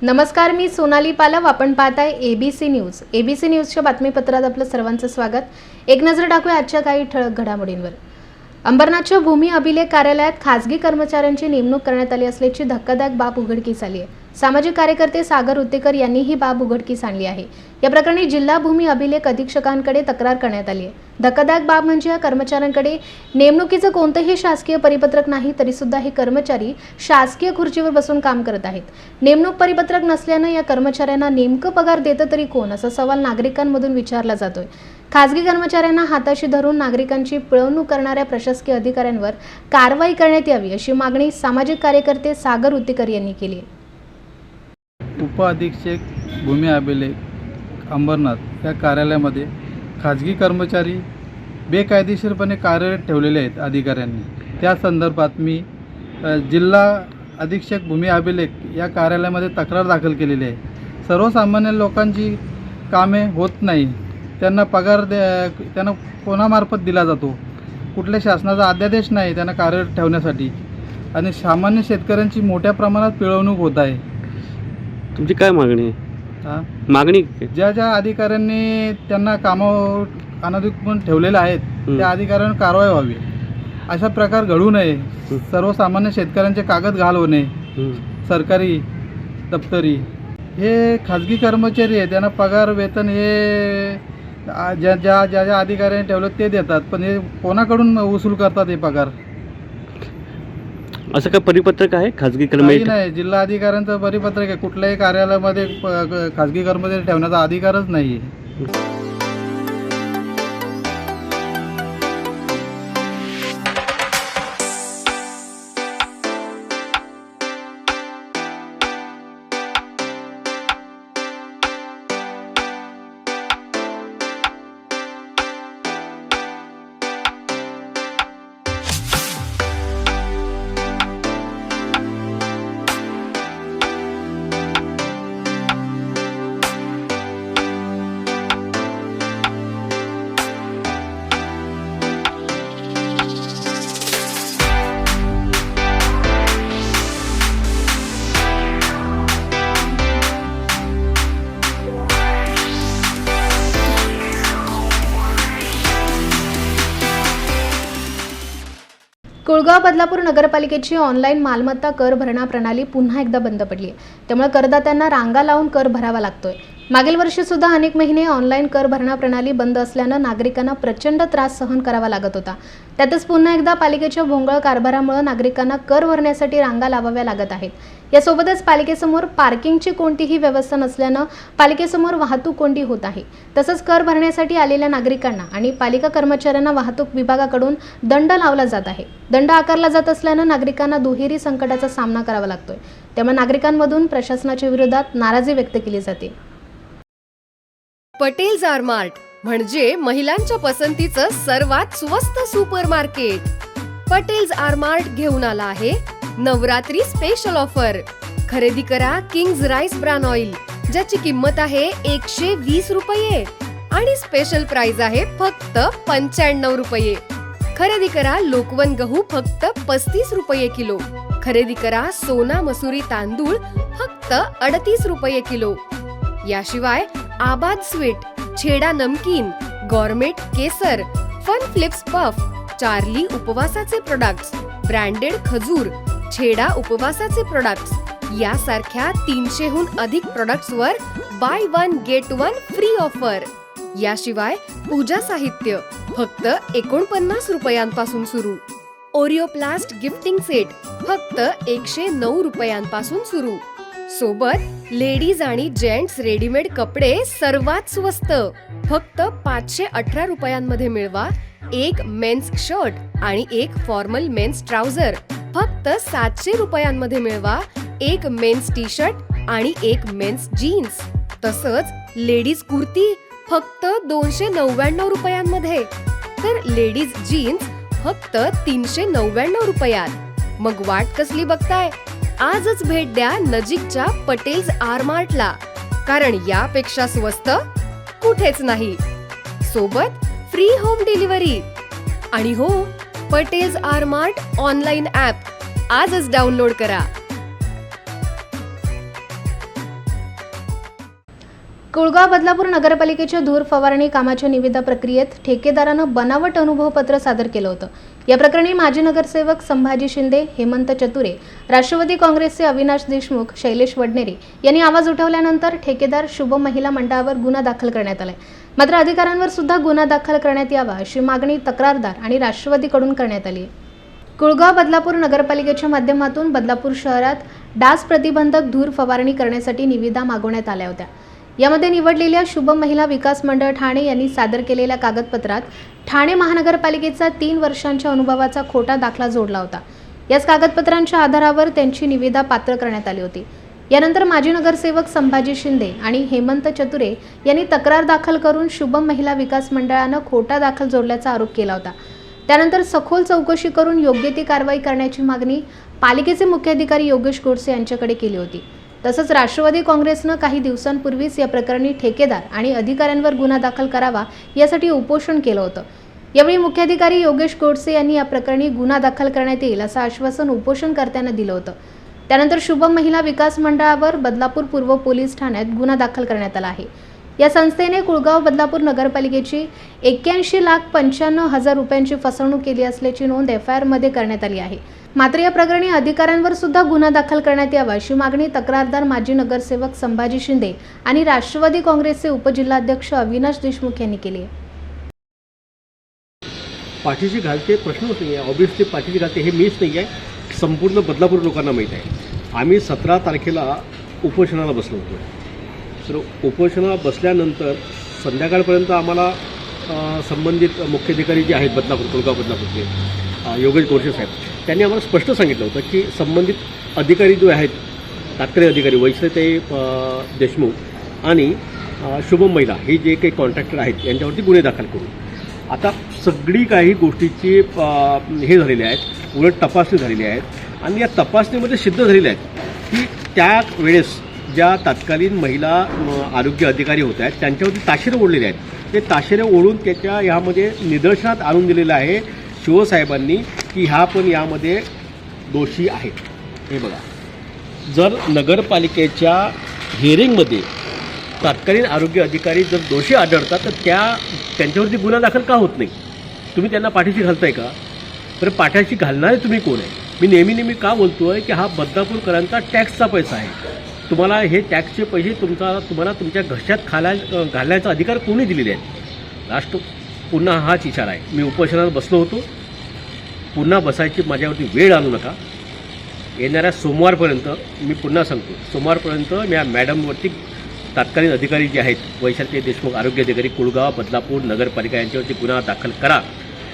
नमस्कार, मी सोनाली पालव. आपण पाहताय एबीसी न्यूज. एबीसी न्यूजच्या बातमीपत्रात आपलं सर्वांचं स्वागत. एक नजर टाकूया आजच्या काही ठळक घडामोडींवर. अंबरनाथच्या भूमी अभिलेख कार्यालयात खासगी कर्मचाऱ्यांची नेमणूक करण्यात आली असल्याची धक्कादायक बाब उघडकीस आली आहे. सामाजिक कार्यकर्ते सागर उत्तेकर यांनी ही बाब उघडकीस आणली आहे. या प्रकरणी जिल्हा भूमी अभिलेख अधीक्षकांकडे तक्रार करण्यात आली आहे. धक्कादायक बाब म्हणजे या कर्मचाऱ्यांकडे नेमणुकीचं कोणतेही शासकीय परिपत्रक नाही, तरी सुद्धा हे कर्मचारी शासकीय खुर्चीवर बसून काम करत आहेत. नेमणूक परिपत्रक नसल्यानं या कर्मचाऱ्यांना नेमकं पगार देतं तरी कोण, असा सवाल नागरिकांमधून विचारला जातोय. खासगी कर्मचाऱ्यांना हाताशी धरून नागरिकांची पिळवणूक करणाऱ्या प्रशासकीय अधिकाऱ्यांवर कारवाई करण्यात यावी, अशी मागणी सामाजिक कार्यकर्ते सागर उत्तेकर यांनी केली आहे. उपअधीक्षक भूमी अभिलेख अंबरनाथ या कार्यालयामध्ये खाजगी कर्मचारी बेकायदेशीरपणे कार्यरत ठेवलेले आहेत अधिकाऱ्यांनी. त्या संदर्भात मी जिल्हा अधीक्षक भूमी अभिलेख या कार्यालयामध्ये तक्रार दाखल केलेली आहे. सर्वसामान्य लोकांची कामे होत नाही, त्यांना पगार त्यांना कोणामार्फत दिला जातो, कुठल्या शासनाचा अध्यादेश नाही त्यांना कार्यरत ठेवण्यासाठी, आणि सामान्य शेतकऱ्यांची मोठ्या प्रमाणात पिळवणूक होत आहे. तुमची काय मागणी आहे? मागणी ज्या ज्या अधिकाऱ्यांनी त्यांना कामावर अनधिकृत ठेवलेले आहेत त्या अधिकाऱ्यांवर कारवाई व्हावी. अशा प्रकार घडू नये. सर्वसामान्य शेतकऱ्यांचे कागद घाल होणे, सरकारी दप्तरी हे खाजगी कर्मचारी आहे, त्यांना पगार वेतन हे ज्या ज्या ज्या ज्या अधिकाऱ्यांनी ठेवलं ते देतात, पण हे कोणाकडून वसूल करतात हे पगार? असं काय परिपत्रक आहे खाजगी कर्मचारी? नाही, जिल्हा अधिकाऱ्यांचं परिपत्रक आहे. कुठल्याही कार्यालयामध्ये खाजगी कर्मचारी ठेवण्याचा अधिकारच नाही आहे. कुळगाव बदलापूर नगरपालिकेची ऑनलाईन मालमत्ता कर भरणा प्रणाली पुन्हा एकदा बंद पडली आहे. त्यामुळे करदात्यांना रांगा लावून कर भरावा लागतोय. मागील वर्षी सुद्धा अनेक महिने ऑनलाईन कर भरणा प्रणाली बंद असल्यानं नागरिकांना प्रचंड त्रास सहन करावा लागत होता. त्यातच पुन्हा एकदा पालिकेच्या भोंगळ कारभारामुळे नागरिकांना कर भरण्यासाठी रांगा लावाव्या लागत आहेत. यासोबतच पालिकेसमोर पार्किंगची कोणतीही व्यवस्था नसल्यानं पालिकेसमोर वाहतूक कोंडी होत आहे. तसंच कर भरण्यासाठी आलेल्या नागरिकांना आणि पालिका कर्मचाऱ्यांना वाहतूक विभागाकडून दंड लावला जात आहे. दंड आकारला जात असल्यानं नागरिकांना दुहेरी संकटाचा सामना करावा लागतोय. त्यामुळे नागरिकांमधून प्रशासनाच्या विरोधात नाराजी व्यक्त केली जाते. पटेल्स आरमार्ट म्हणजे महिलांच्या पसंतीचं सर्वात स्वस्त सुपर मार्केट. पटेल्स आरमार्ट घेऊन आला आहे नवरात्री स्पेशल ऑफर. खरेदी करा किंग्स राईस ब्रान ऑइल, ज्याची किंमत आहे 120 रुपये आणि स्पेशल प्राइस आहे फक्त 95 रुपये. खरेदी करा लोकवन गहू फक्त 35 रुपये किलो. खरेदी करा सोना मसुरी तांदूळ फक्त 38 रुपये किलो. याशिवाय आबाद स्वीट, छेडा नमकीन, गॉर्मेट केसर, फन फ्लिप्स पफ, चार्ली उपवासाचे प्रोडक्ट्स, ब्रँडेड खजूर, छेडा उपवासाचे प्रोडक्ट्स यासारख्या 300हून अधिक प्रोडक्ट्सवर बाय 1 गेट 1 फ्री ऑफर. याशिवाय पूजा साहित्य फक्त 49 रुपयांपासून सुरू. ओरिओप्लास्ट गिफ्टिंग सेट फक्त 109 रुपयांपासून सुरू. सोबत लेडीज आणि जेंट्स रेडीमेड कपडे सर्वात स्वस्त फक्त 518 रुपयांमध्ये मिळवा. एक मेन्स शर्ट आणि एक फॉर्मल मेन्स ट्राउझर फक्त 700 रुपयांमध्ये मिळवा. एक मेन्स टी शर्ट आणि एक मेन्स जीन्स. तसंच लेडीज कुर्ती फक्त 299 रुपयांमध्ये, तर लेडीज जीन्स फक्त 399 रुपयात. मग वाट कसली बघताय? आजच भेट द्या नजीकच्या पटेल्स आरमार्टला, कारण यापेक्षा स्वस्त कुठेच नाही. सोबत फ्री होम डिलिव्हरी. आणि हो, पटेल्स आरमार्ट ऑनलाईन ॲप आजच डाउनलोड करा. कुळगाव बदलापूर नगरपालिकेच्या धूर फवारणी कामाच्या निविदा प्रक्रियेत ठेकेदारानं बनावट अनुभवपत्र सादर केलं होतं. या प्रकरणी माजी नगरसेवक संभाजी शिंदे, हेमंत चतुरे, राष्ट्रवादी काँग्रेसचे अविनाश देशमुख, शैलेश वडनेरे यांनी आवाज उठवल्यानंतर ठेकेदार शुभ महिला मंडळावर गुन्हा दाखल करण्यात आलाय. मात्र अधिकाऱ्यांवर सुद्धा गुन्हा दाखल करण्यात यावा अशी मागणी तक्रारदार आणि राष्ट्रवादीकडून करण्यात आली आहे. कुळगाव बदलापूर नगरपालिकेच्या माध्यमातून बदलापूर शहरात डास प्रतिबंधक धूर फवारणी करण्यासाठी निविदा मागवण्यात आल्या होत्या. यामध्ये निवडलेल्या शुभ महिला विकास मंडळ ठाणे यांनी सादर केलेल्या कागदपत्रात ठाणे महानगरपालिकेचा 3 वर्षांच्या अनुभवाचा खोटा दाखला जोडला होता. याच कागदपत्रांच्या आधारावर त्यांची निविदा पात्र करण्यात आली होती. यानंतर माजी नगरसेवक संभाजी शिंदे आणि हेमंत चतुरे यांनी तक्रार दाखल करून शुभ महिला विकास मंडळानं खोटा दाखल जोडल्याचा आरोप केला होता. त्यानंतर सखोल चौकशी करून योग्य ती कारवाई करण्याची मागणी पालिकेचे मुख्याधिकारी योगेश गोडसे यांच्याकडे केली होती. तसंच राष्ट्रवादी काँग्रेसनं काही दिवसांपूर्वीच या प्रकरणी ठेकेदार आणि अधिकाऱ्यांवर गुन्हा दाखल करावा यासाठी उपोषण केलं होतं. यावेळी मुख्याधिकारी योगेश गोडसे यांनी या प्रकरणी गुन्हा दाखल करण्यात येईल असं आश्वासन उपोषणकर्त्यांना दिलं होतं. त्यानंतर शुभ महिला विकास मंडळावर बदलापूर पूर्व पोलीस ठाण्यात गुन्हा दाखल करण्यात आला आहे. या संस्थेने कुळगाव बदलापूर नगरपालिकेची 81,95,000 रुपयांची फसवणूक केली असल्याची नोंद FIR मध्ये करण्यात आली आहे. मात्र या प्रकरणी अधिकाऱ्यांवर सुद्धा गुन्हा दाखल करण्यात यावा अशी मागणी तक्रारदार माजी नगरसेवक संभाजी शिंदे आणि राष्ट्रवादी काँग्रेसचे उपजिल्हाध्यक्ष अविनाश देशमुख यांनी केली आहे. पाठीशी घालते प्रश्नच नाही आहे. ऑब्व्हियसली पाठीशी घालते हे मीच नाही आहे, संपूर्ण बदलापूर लोकांना माहीत आहे. आम्ही 17 तारखेला उपोषणाला बसलो होतो. तर उपोषणाला बसल्यानंतर संध्याकाळपर्यंत आम्हाला संबंधित मुख्याधिकारी जे आहेत कुळगाव बदलापूरचे योगेश गोडसे साहेब, त्यांनी आम्हाला स्पष्ट सांगितलं होतं की संबंधित अधिकारी जो आहेत, तात्कालिक अधिकारी वैश्यताई देशमुख आणि शुभ महिला हे जे काही कॉन्ट्रॅक्टर आहेत यांच्यावरती गुन्हे दाखल करू. आता सगळी काही गोष्टीची हे झालेले आहेत, उलट तपासणी झालेली आहेत आणि या तपासणीमध्ये सिद्ध झालेले आहेत की त्या वेळेस ज्या तत्कालीन महिला आरोग्य अधिकारी होत्या आहेत त्यांच्यावरती ताशेरे ओढलेले आहेत. ते ताशेरे ओढून त्याच्या ह्यामध्ये निदर्शनात आणून दिलेलं आहे शिवसाहेबांनी की ह्या पण यामध्ये दोषी आहेत. हे बघा, जर नगरपालिकेच्या हिअरिंगमध्ये तत्कालीन आरोग्य अधिकारी जर दोषी आढळतात तर त्यांच्यावरती गुन्हा दाखल का होत नाही? तुम्ही त्यांना पाठीशी घालताय का? बरं, पाठीशी घालणारे तुम्ही कोण आहे? मी नेहमी का बोलतो आहे की हा बदलापूरकरांचा टॅक्सचा पैसा आहे. तुम्हाला हे टॅक्सचे पैसे तुम्हाला तुमच्या घशात घालण्याचा अधिकार कोणी दिलेले आहेत? पुन्हा हाच इशारा आहे. मी उपोषणात बसलो होतो, पुन्हा बसायची माझ्यावरती वेळ आणू नका. येणाऱ्या सोमवारपर्यंत मी पुन्हा सांगतो, सोमवारपर्यंत मी या मॅडमवरती तत्कालीन अधिकारी जे आहेत वैशाली देशमुख आरोग्य अधिकारी कुळगाव बदलापूर नगरपालिका यांच्यावरती गुन्हा दाखल करा,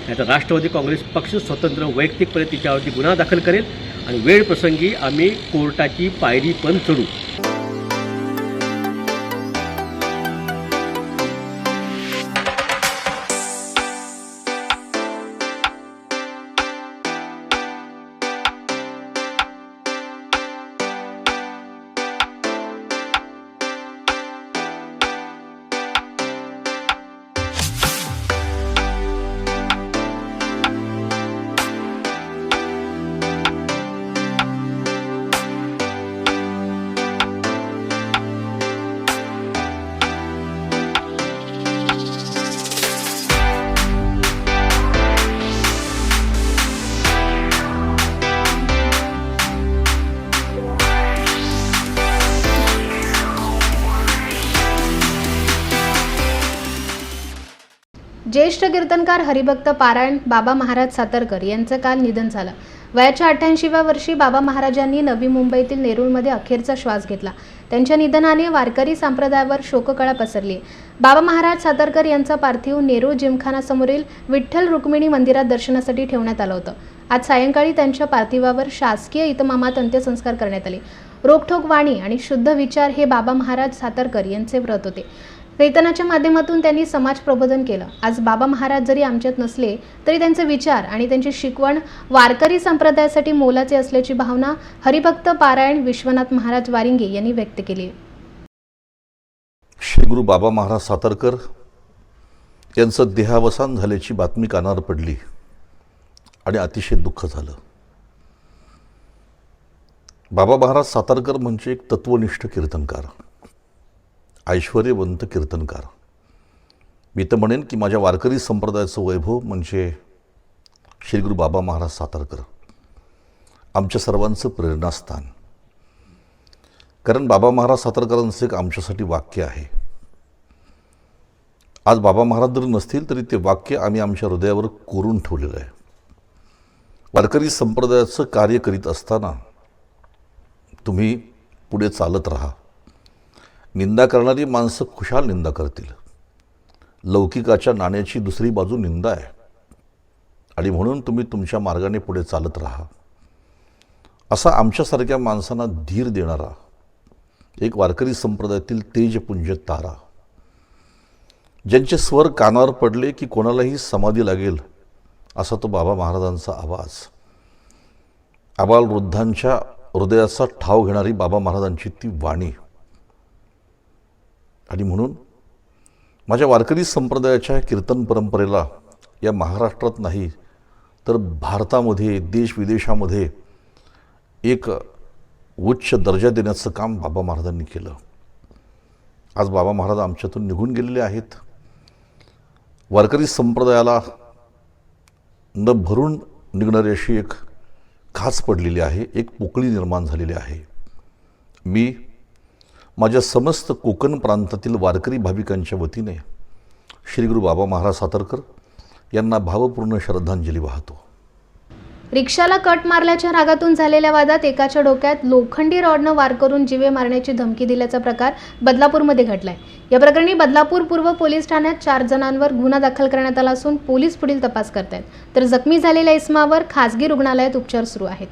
नाहीतर राष्ट्रवादी काँग्रेस पक्ष स्वतंत्र वैयक्तिकपणे तिच्यावरती गुन्हा दाखल करेल आणि वेळ प्रसंगी आम्ही कोर्टाची पायरी पण चढू. ज्येष्ठ कीर्तनकार हरिभक्त पारायण बाबा महाराज सातारकर यांचं काल निधन झालं. वयाच्या 88व्या वर्षी बाबा महाराजांनी नवी मुंबईतील नेरूळमध्ये अखेरचा श्वास घेतला. त्यांच्या निधनाने वारकरी संप्रदायावर शोककळा पसरली. बाबा महाराज सातारकर यांचा पार्थिव नेरूळ जिमखानासमोरील विठ्ठल रुक्मिणी मंदिरात दर्शनासाठी ठेवण्यात आलं होतं. आज सायंकाळी त्यांच्या पार्थिवावर शासकीय इतमामात अंत्यसंस्कार करण्यात आले. रोखठोक वाणी आणि शुद्ध विचार हे बाबा महाराज सातारकर यांचे व्रत होते. कीर्तनाच्या माध्यमातून त्यांनी समाज प्रबोधन केलं. आज बाबा महाराज जरी आमच्यात नसले तरी त्यांचे विचार आणि त्यांची शिकवण वारकरी संप्रदायासाठी मोलाचे असल्याची भावना हरिभक्त पारायण विश्वनाथ महाराज वारिंगे यांनी व्यक्त केली. श्री गुरु बाबा महाराज सातारकर यांचं देहावसान झाल्याची बातमी कानावर पडली आणि अतिशय दुःख झालं. बाबा महाराज सातारकर म्हणजे एक तत्वनिष्ठ कीर्तनकार ऐश्वर्यवंत कीर्तनकार. मी तर म्हणेन की माझ्या वारकरी संप्रदायाचं वैभव म्हणजे श्री गुरु बाबा महाराज सातारकर, आमच्या सर्वांचं प्रेरणास्थान. कारण बाबा महाराज सातारकरांचं एक आमच्यासाठी वाक्य आहे. आज बाबा महाराज जरी नसतील तरी ते वाक्य आम्ही आमच्या हृदयावर कोरून ठेवलेलं आहे. वारकरी संप्रदायाचं कार्य करीत असताना तुम्ही पुढे चालत राहा. निंदा करणारी माणसं खुशाल निंदा करतील. लौकिकाच्या नाण्याची दुसरी बाजू निंदा आहे आणि म्हणून तुम्ही तुमच्या मार्गाने पुढे चालत राहा. असा आमच्यासारख्या माणसांना धीर देणारा एक वारकरी संप्रदायातील तेजपुंज तारा, ज्यांचे स्वर कानावर पडले की कोणालाही समाधी लागेल असा तो बाबा महाराजांचा आवाज. आबालवृद्धांच्या हृदयाचा ठाव घेणारी बाबा महाराजांची ती वाणी. आणि म्हणून माझ्या वारकरी संप्रदायाच्या कीर्तन परंपरेला या महाराष्ट्रात नाही तर भारतामध्ये, देशविदेशामध्ये एक उच्च दर्जा देण्याचं काम बाबा महाराजांनी केलं. आज बाबा महाराज आमच्यातून निघून गेलेले आहेत. वारकरी संप्रदायाला न भरून निघणारी अशी एक खाच पडलेली आहे, एक पोकळी निर्माण झालेली आहे. मी माझ्या समस्त कोकण प्रांतातील वारकरी भाविकांच्या वतीने श्री गुरु बाबा महाराज सातारकर यांना भावपूर्ण श्रद्धांजली वाहतो. रिक्षाला कट मारल्याच्या रागातून झालेल्या वादात एकाच्या डोक्यात लोखंडी रॉडनं वार करून जीवे मारण्याची धमकी दिल्याचा प्रकार बदलापूरमध्ये घडलाय. या प्रकरणी बदलापूर पूर्व पोलीस ठाण्यात 4 जणांवर गुन्हा दाखल करण्यात आला असून पोलीस पुढील तपास करत आहेत. तर जखमी झालेल्या इसमावर खासगी रुग्णालयात उपचार सुरू आहेत.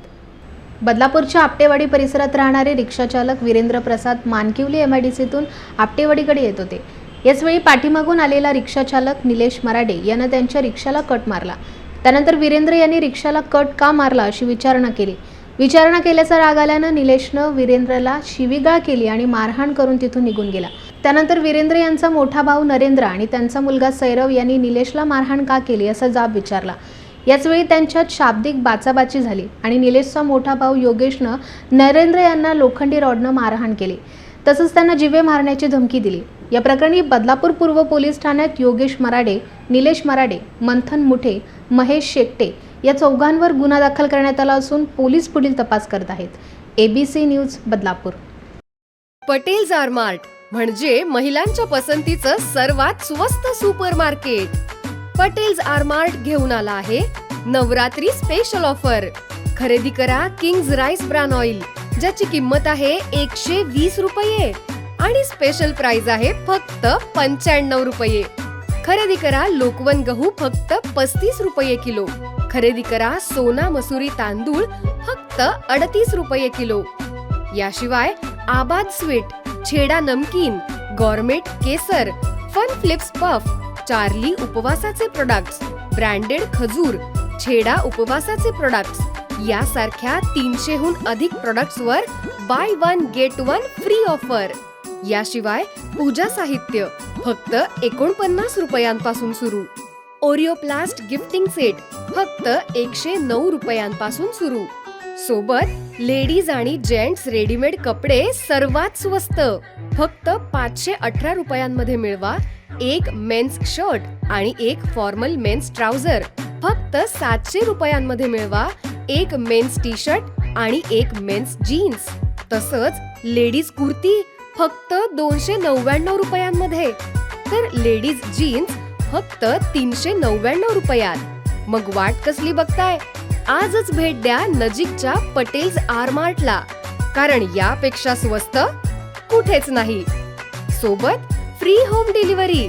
बदलापूरच्या आपटेवाडी परिसरात राहणारे रिक्षाचालक वीरेंद्र प्रसाद मानकिवली MIDCतून आपटेवाडीकडे येत होते. याचवेळी पाठीमागून आलेला रिक्षाचालक निलेश मराडे यानं त्यांच्या रिक्षाला कट मारला. त्यानंतर वीरेंद्र यांनी रिक्षाला कट का मारला अशी विचारणा केली. विचारणा केल्याचा राग आल्यानं निलेशनं वीरेंद्रला शिवीगाळ केली आणि मारहाण करून तिथून निघून गेला. त्यानंतर वीरेंद्र यांचा मोठा भाऊ नरेंद्र आणि त्यांचा मुलगा सैरव यांनी निलेशला मारहाण का केली असा जाब विचारला. याचवेळी त्यांच्यात शाब्दिक बाचाबाची झाली आणि निलेशचा मोठा भाऊ योगेशनं नरेंद्र यांना लोखंडी रॉडनं मारहाण केली. तसंच त्यांना जीवे मारण्याची धमकी दिली. या प्रकरणी बदलापूर पूर्व पोलीस ठाण्यात योगेश मराडे, निलेश मराडे, मंथन मुठे, महेश शेट्टे या 4 गुन्हा दाखल करण्यात आला असून पोलीस पुढील तपास करत आहेत. ABC news Badlapur. Patel's R Mart म्हणजे महिलांच्या पसंतीचं सर्वात स्वस्त सुपर मार्केट. पटेल्स आरमार्ट घेऊन आला आहे नवरात्री स्पेशल ऑफर. खरेदी करा किंग्ज राईस ब्रान ऑइल, ज्याची किंमत आहे 120 रुपये आणि स्पेशल प्राइस आहे फक्त 95 रुपये. खरेदी करा लोकवन गहू फक्त 35 रुपये किलो. खरेदी करा सोना मसुरी तांदूळ फक्त 38 रुपये किलो. याशिवाय आबाद स्वीट, छेडा नमकीन, गॉर्मेट केसर, फन फ्लिप्स पफ, चार्ली उपवासाचे प्रोडक्ट्स, ब्रँडेड खजूर, छेडा उपवासाचे प्रोडक्ट्स यासारख्या 300हून अधिक प्रोडक्ट्सवर बाय 1 गेट 1 फ्री ऑफर. याशिवाय पूजा साहित्य फक्त 49 रुपयांपासून सुरू. ओरिओप्लास्ट गिफ्टिंग सेट फक्त 109 रुपयांपासून सुरू. सोबत लेडीज आणि जेंट्स रेडीमेड कपडे सर्वात स्वस्त फक्त 518 रुपयांमध्ये मिळवा. एक मेन्स शर्ट आणि एक फॉर्मल मेन्स ट्राउझर फक्त 700 रुपयांमध्ये मिळवा. एक मेन्स टी शर्ट आणि एक मेन्स जीन्स. तसंच लेडीज कुर्ती फक्त 299 रुपयांमध्ये, तर लेडीज जीन्स फक्त 399 रुपयात. मग वाट कसली बघताय? आजच भेट द्या नजीकच्या पटेल्स आरमार्टला, कारण यापेक्षा स्वस्त कुठेच नाही. सोबत फ्री होम डिलिव्हरी.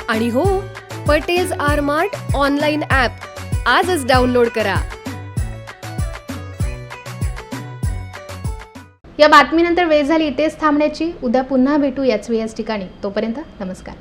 आणि हो, पटेल्स आरमार्ट ऑनलाईन ॲप आजच डाउनलोड करा. या बातमीनंतर वेळ झाली इथेच थांबण्याची. उद्या पुन्हा भेटू याच ठिकाणी. तोपर्यंत नमस्कार.